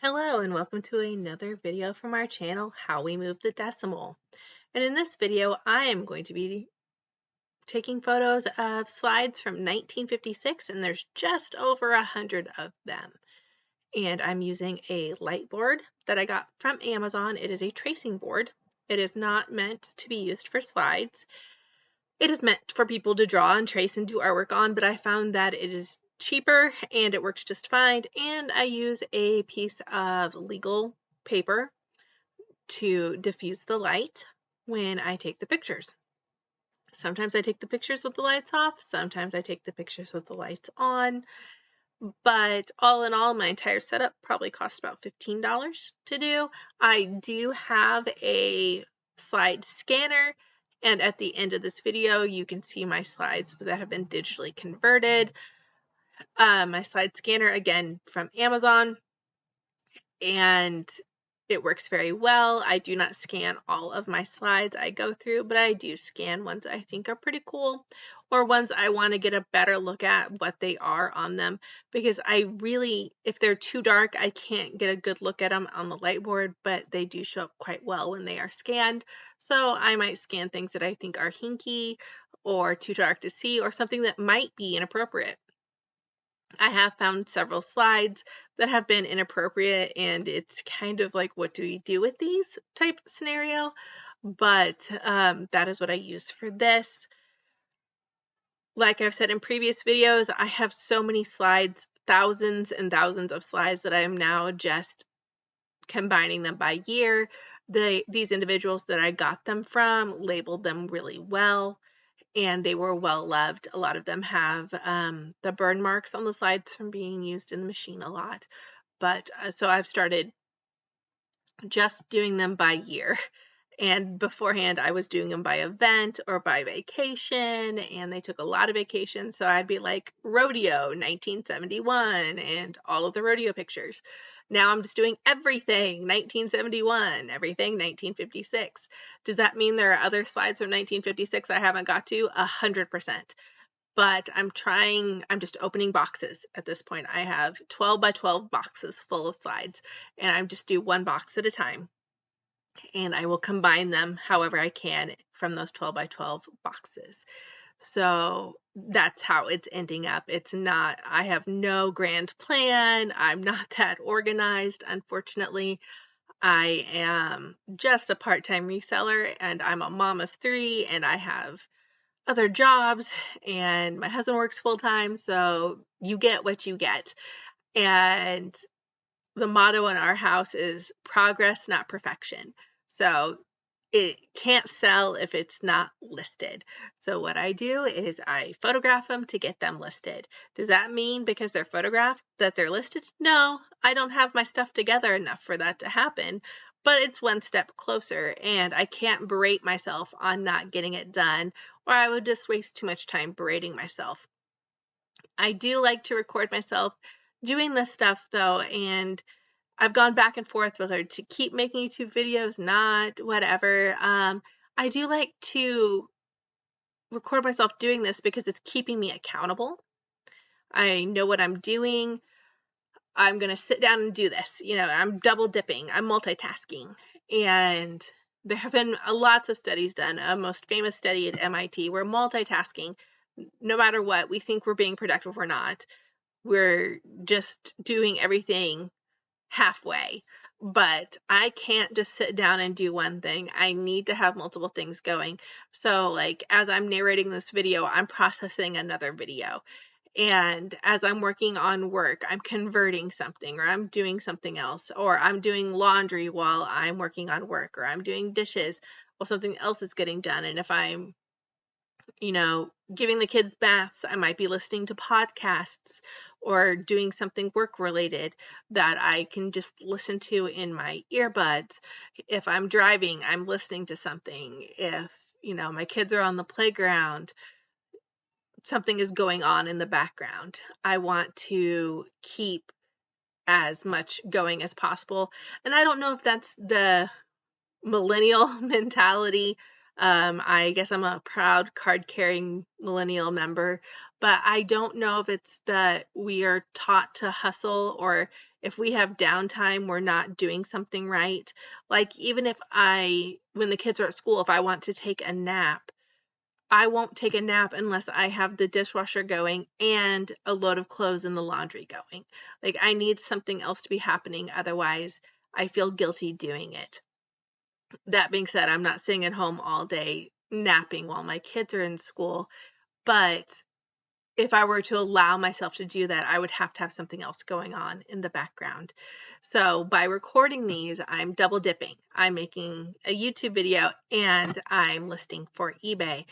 Hello and welcome to another video from our channel, How We Move the Decimal. And in this video, I am going to be taking photos of slides from 1956, and there's just over 100 of them. And I'm using a light board that I got from Amazon. It is a tracing board. It is not meant to be used for slides. It is meant for people to draw and trace and do artwork on, but I found that it is cheaper and it works just fine. And I use a piece of legal paper to diffuse the light when I take the pictures. Sometimes I take the pictures with the lights off, sometimes I take the pictures with the lights on, but all in all, my entire setup probably cost about $15 to do. I do have a slide scanner, and at the end of this video, you can see my slides that have been digitally converted. My slide scanner, again, from Amazon, and it works very well. I do not scan all of my slides I go through, but I do scan ones I think are pretty cool, or ones I want to get a better look at what they are on them, because I really, if they're too dark, I can't get a good look at them on the light board, but they do show up quite well when they are scanned. So I might scan things that I think are hinky or too dark to see, or something that might be inappropriate. I have found several slides that have been inappropriate, and it's kind of like, what do we do with these type scenario? But that is what I used for this. Like I've said in previous videos, I have so many slides, thousands and thousands of slides, that I am now just combining them by year. These individuals that I got them from labeled them really well, and they were well loved. A lot of them have the burn marks on the slides from being used in the machine a lot. But so I've started just doing them by year. And beforehand, I was doing them by event or by vacation, and they took a lot of vacations. So I'd be like, rodeo 1971 and all of the rodeo pictures. Now I'm just doing everything 1971, everything 1956. Does that mean there are other slides from 1956 I haven't got to? 100%. But I'm just opening boxes at this point. I have 12 by 12 boxes full of slides, and I just do one box at a time. And I will combine them however I can from those 12 by 12 boxes. So that's how it's ending up. It's not, I have no grand plan. I'm not that organized, unfortunately. I am just a part-time reseller, and I'm a mom of 3, and I have other jobs, and my husband works full-time, so you get what you get. And the motto in our house is progress, not perfection. So it can't sell if it's not listed. So what I do is I photograph them to get them listed. Does that mean because they're photographed that they're listed? No, I don't have my stuff together enough for that to happen, but it's one step closer, and I can't berate myself on not getting it done, or I would just waste too much time berating myself. I do like to record myself doing this stuff though, and I've gone back and forth with her to keep making YouTube videos, not whatever. I do like to record myself doing this because it's keeping me accountable. I know what I'm doing. I'm going to sit down and do this. I'm double dipping. I'm multitasking. And there have been lots of studies done. A most famous study at MIT where multitasking, no matter what, we think we're being productive or not. We're just doing everything halfway. But I can't just sit down and do one thing. I need to have multiple things going. So like as I'm narrating this video, I'm processing another video. And as I'm working on work, I'm converting something, or I'm doing something else, or I'm doing laundry while I'm working on work, or I'm doing dishes while something else is getting done. And if I'm giving the kids baths, I might be listening to podcasts or doing something work related that I can just listen to in my earbuds. If I'm driving, I'm listening to something. If, my kids are on the playground, something is going on in the background. I want to keep as much going as possible. And I don't know if that's the millennial mentality. I guess I'm a proud card-carrying millennial member, but I don't know if it's that we are taught to hustle or If we have downtime, we're not doing something right. Like even if when the kids are at school, if I want to take a nap, I won't take a nap unless I have the dishwasher going and a load of clothes in the laundry going. Like I need something else to be happening. Otherwise, I feel guilty doing it. That being said, I'm not sitting at home all day napping while my kids are in school, but if I were to allow myself to do that, I would have to have something else going on in the background. So by recording these, I'm double dipping. I'm making a YouTube video and I'm listing for eBay.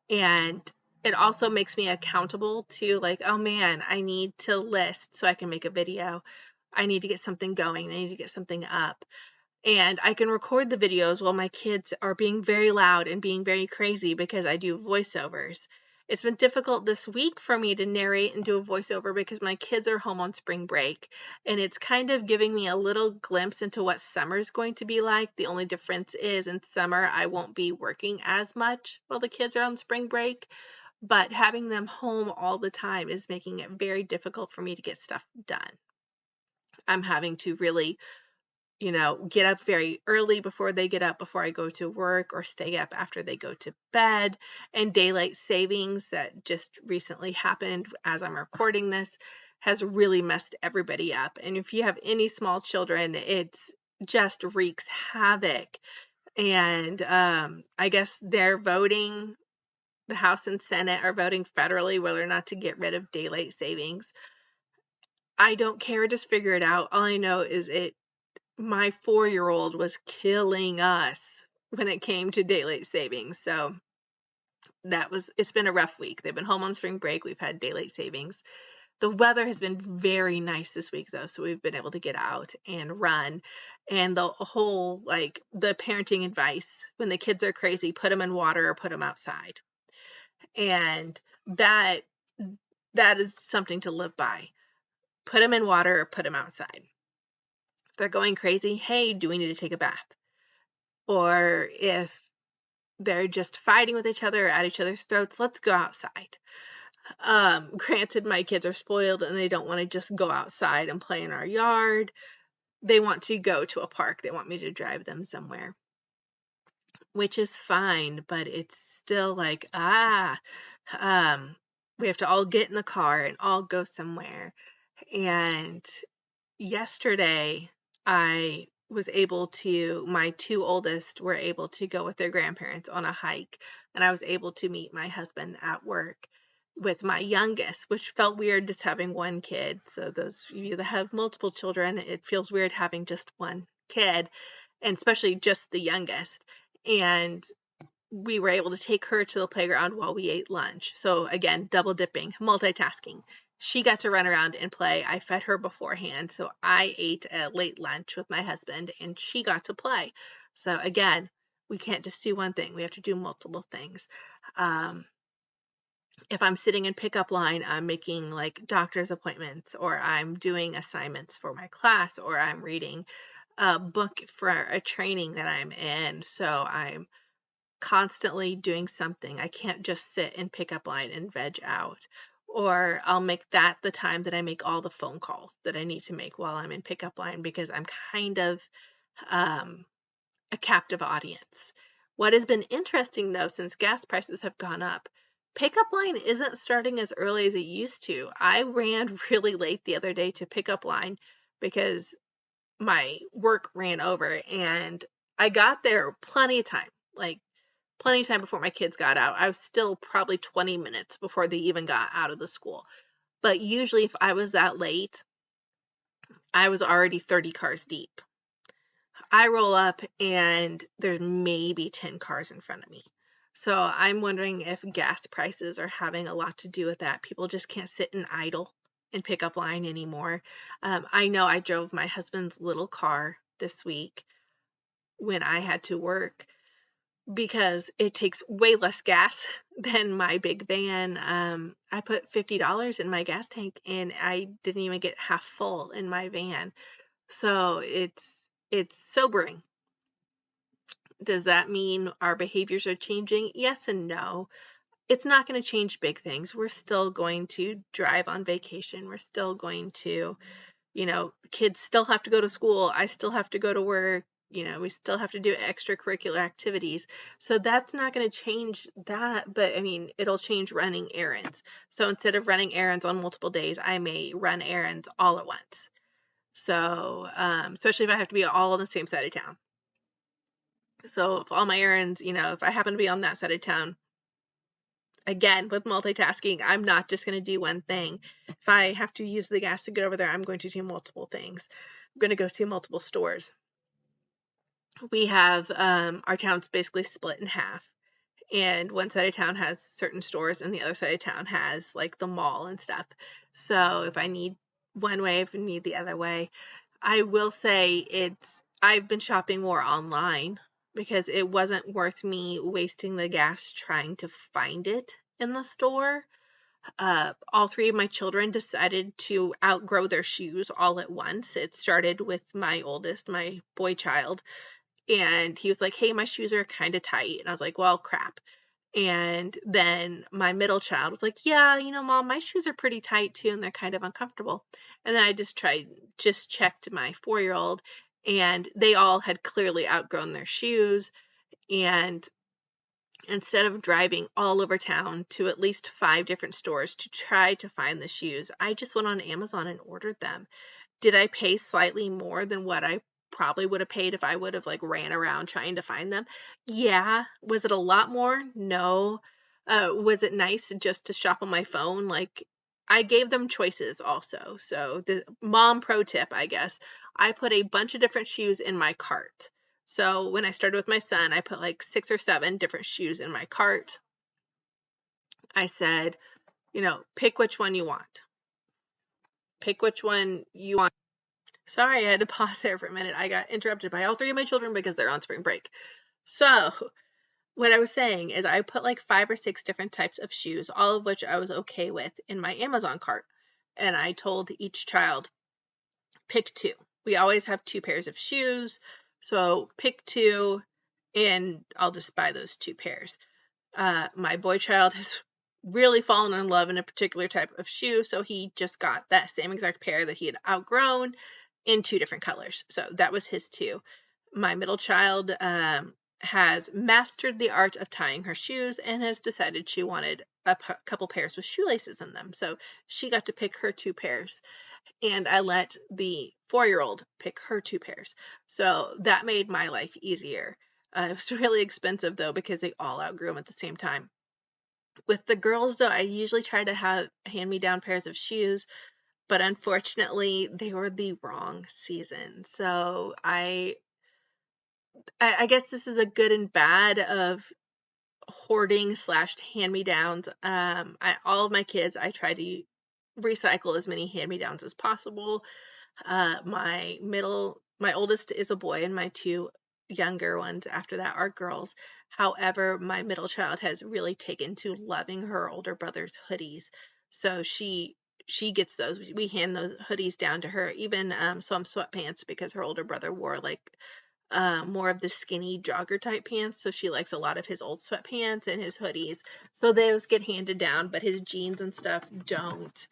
And it also makes me accountable to like, oh man, I need to list so I can make a video. I need to get something going. I need to get something up. And I can record the videos while my kids are being very loud and being very crazy because I do voiceovers. It's been difficult this week for me to narrate and do a voiceover because my kids are home on spring break. And it's kind of giving me a little glimpse into what summer is going to be like. The only difference is in summer, I won't be working as much while the kids are on spring break. But having them home all the time is making it very difficult for me to get stuff done. I'm having to really get up very early before they get up before I go to work or stay up after they go to bed. And daylight savings that just recently happened as I'm recording this has really messed everybody up. And if you have any small children, it's just wreaks havoc. And I guess they're voting, the House and Senate are voting federally whether or not to get rid of daylight savings. I don't care, just figure it out. All I know is my 4-year-old was killing us when it came to daylight savings. So it's been a rough week. They've been home on spring break. We've had daylight savings. The weather has been very nice this week though. So we've been able to get out and run. And the whole, like the parenting advice, when the kids are crazy, put them in water or put them outside. And that is something to live by. Put them in water or put them outside. If they're going crazy, hey, do we need to take a bath? Or if they're just fighting with each other or at each other's throats, let's go outside. Granted, my kids are spoiled and they don't want to just go outside and play in our yard. They want to go to a park. They want me to drive them somewhere, which is fine, but it's still like, we have to all get in the car and all go somewhere. And yesterday, my 2 oldest were able to go with their grandparents on a hike, and I was able to meet my husband at work with my youngest, which felt weird just having one kid. So those of you that have multiple children, it feels weird having just one kid, and especially just the youngest. And we were able to take her to the playground while we ate lunch. So again, double dipping, multitasking. She got to run around and play. I fed her beforehand, so I ate a late lunch with my husband, and she got to play. So again, we can't just do one thing. We have to do multiple things. If I'm sitting in pickup line, I'm making like doctor's appointments, or I'm doing assignments for my class, or I'm reading a book for a training that I'm in. So I'm constantly doing something. I can't just sit in pickup line and veg out. Or I'll make that the time that I make all the phone calls that I need to make while I'm in pickup line, because I'm kind of a captive audience. What has been interesting though, since gas prices have gone up, pickup line isn't starting as early as it used to. I ran really late the other day to pickup line because my work ran over, and I got there plenty of time before my kids got out. I was still probably 20 minutes before they even got out of the school. But usually if I was that late, I was already 30 cars deep. I roll up and there's maybe 10 cars in front of me. So I'm wondering if gas prices are having a lot to do with that. People just can't sit and idle and pick up line anymore. I know I drove my husband's little car this week when I had to work, because it takes way less gas than my big van. I put $50 in my gas tank and I didn't even get half full in my van. So it's sobering. Does that mean our behaviors are changing? Yes and no. It's not going to change big things. We're still going to drive on vacation. We're still going to, kids still have to go to school. I still have to go to work. We still have to do extracurricular activities. So that's not going to change that, but I mean, it'll change running errands. So instead of running errands on multiple days, I may run errands all at once. So, especially if I have to be all on the same side of town. So if all my errands, if I happen to be on that side of town, again, with multitasking, I'm not just going to do one thing. If I have to use the gas to get over there, I'm going to do multiple things. I'm going to go to multiple stores. We have, our town's basically split in half. And one side of town has certain stores and the other side of town has like the mall and stuff. So if I need one way, if I need the other way, I will say I've been shopping more online because it wasn't worth me wasting the gas trying to find it in the store. All three of my children decided to outgrow their shoes all at once. It started with my oldest, my boy child, and he was like, "Hey, my shoes are kind of tight." And I was like, "Well, crap." And then my middle child was like, "Yeah, Mom, my shoes are pretty tight too, and they're kind of uncomfortable." And then I just checked my 4-year-old, and they all had clearly outgrown their shoes. And instead of driving all over town to at least 5 different stores to try to find the shoes, I just went on Amazon and ordered them. Did I pay slightly more than what I probably would have paid if I would have like ran around trying to find them? Yeah. Was it a lot more? No. Was it nice just to shop on my phone? Like, I gave them choices also. So the mom pro tip, I guess, I put a bunch of different shoes in my cart. So when I started with my son, I put like 6 or 7 different shoes in my cart. I said, pick which one you want. Pick which one you want. Sorry, I had to pause there for a minute. I got interrupted by all 3 of my children because they're on spring break. So what I was saying is I put like 5 or 6 different types of shoes, all of which I was okay with, in my Amazon cart. And I told each child, pick 2. We always have 2 pairs of shoes. So pick 2 and I'll just buy those 2 pairs. My boy child has really fallen in love in a particular type of shoe. So he just got that same exact pair that he had outgrown in 2 different colors. So that was his 2. My middle child has mastered the art of tying her shoes and has decided she wanted a couple pairs with shoelaces in them. So she got to pick her 2 pairs. And I let the 4-year-old pick her 2 pairs. So that made my life easier. It was really expensive, though, because they all outgrew them at the same time. With the girls, though, I usually try to have hand-me-down pairs of shoes, but unfortunately, they were the wrong season. So I guess this is a good and bad of hoarding / hand-me-downs. All of my kids, I try to recycle as many hand-me-downs as possible. My oldest is a boy, and my 2 younger ones after that are girls. However, my middle child has really taken to loving her older brother's hoodies. So she gets those. We hand those hoodies down to her, even some sweatpants, because her older brother wore like more of the skinny jogger type pants. So she likes a lot of his old sweatpants and his hoodies. So those get handed down, but his jeans and stuff don't.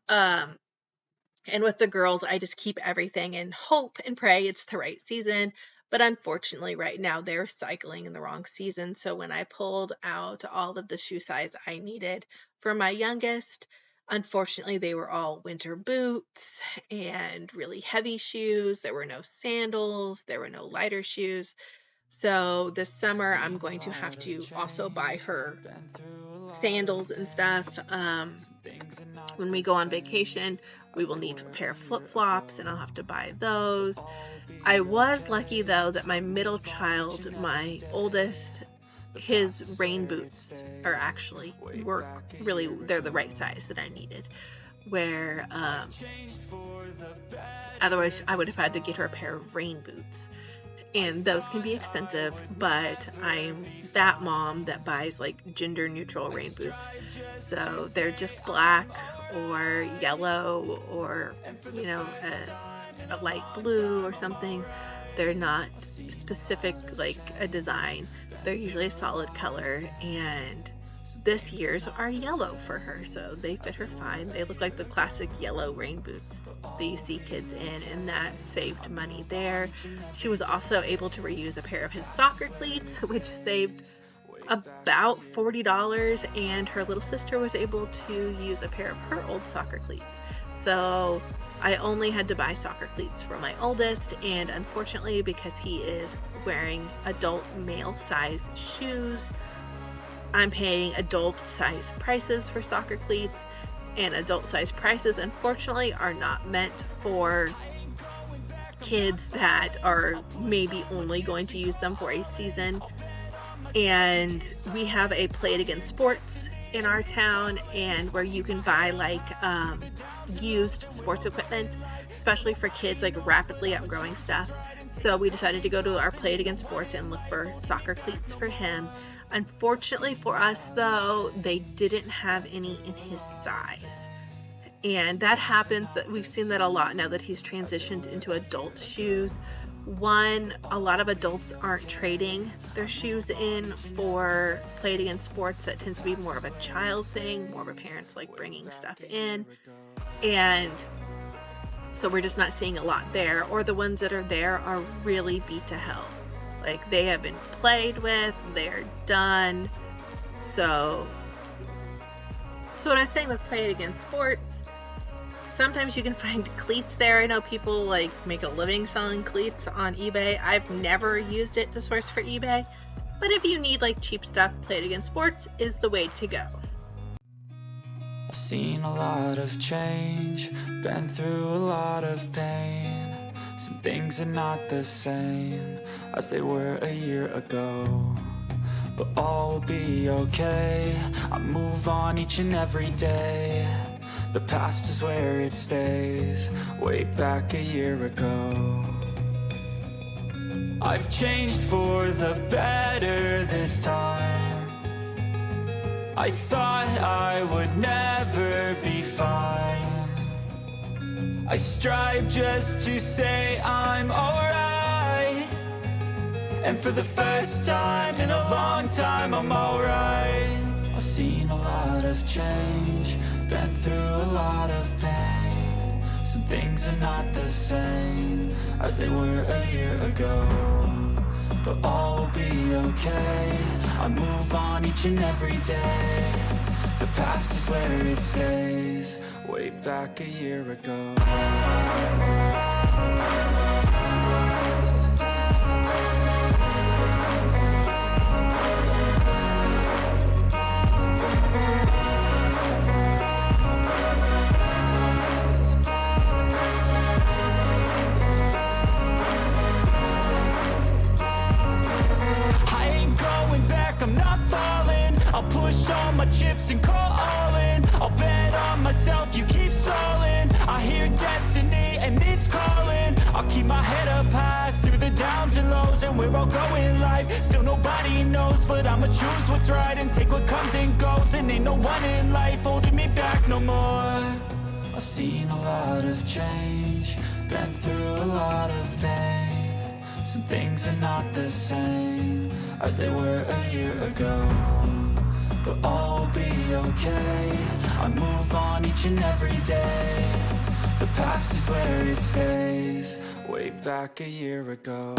And with the girls, I just keep everything and hope and pray it's the right season. But unfortunately, right now, they're cycling in the wrong season. So when I pulled out all of the shoe size I needed for my youngest, unfortunately, they were all winter boots and really heavy shoes. There were no sandals. There were no lighter shoes. So this summer, I'm going to have to also buy her sandals and stuff. When we go on vacation, we will need a pair of flip-flops, and I'll have to buy those. I was lucky, though, that my middle child, my oldest, his rain boots were really, they're the right size that I needed. Where otherwise I would have had to get her a pair of rain boots. And those can be expensive, but I'm that mom that buys like gender neutral rain boots. So they're just black or yellow or, a light blue or something. They're not specific like a design. They're usually a solid color, and this year's are yellow for her, so they fit her fine. They look like the classic yellow rain boots that you see kids in, and that saved money there. She was also able to reuse a pair of his soccer cleats, which saved about $40, and her little sister was able to use a pair of her old soccer cleats. So I only had to buy soccer cleats for my oldest, and unfortunately, because he is wearing adult male size shoes, I'm paying adult size prices for soccer cleats, and adult size prices unfortunately are not meant for kids that are maybe only going to use them for a season. And we have a Play It Again Sports in our town, and where you can buy like used sports equipment, especially for kids, like rapidly outgrowing stuff. So we decided to go to our Play It Again Sports and look for soccer cleats for him. Unfortunately for us though, they didn't have any in his size. And that happens, that we've seen that a lot now that he's transitioned into adult shoes. One, a lot of adults aren't trading their shoes in for Play It Again Sports. That tends to be more of a child thing, more of a parents like bringing stuff in. And so we're just not seeing a lot there, or the ones that are there are really beat to hell. Like, they have been played with, they're done. So what I was saying with Play It Again Sports, sometimes you can find cleats there. I know people like make a living selling cleats on eBay. I've never used it to source for eBay, but if you need like cheap stuff, Play It Again Sports is the way to go. I've seen a lot of change, been through a lot of pain. Some things are not the same as they were a year ago, but all will be okay. I move on each and every day. The past is where it stays, way back a year ago. I've changed for the better this time. I thought I would never be fine. I strive just to say I'm alright, and for the first time in a long time I'm alright. I've seen a lot of change, been through a lot of pain. Some things are not the same as they were a year ago, but all will be okay. I move on each and every day. The past is where it stays, way back a year ago. I'm not falling, I'll push all my chips and call all in. I'll bet on myself, you keep stalling. I hear destiny and it's calling. I'll keep my head up high through the downs and lows, and we're all going in life, still nobody knows. But I'ma choose what's right and take what comes and goes, and ain't no one in life holding me back no more. I've seen a lot of change, been through a lot of pain. Some things are not the same as they were a year ago, but all will be okay. I move on each and every day. The past is where it stays, way back a year ago.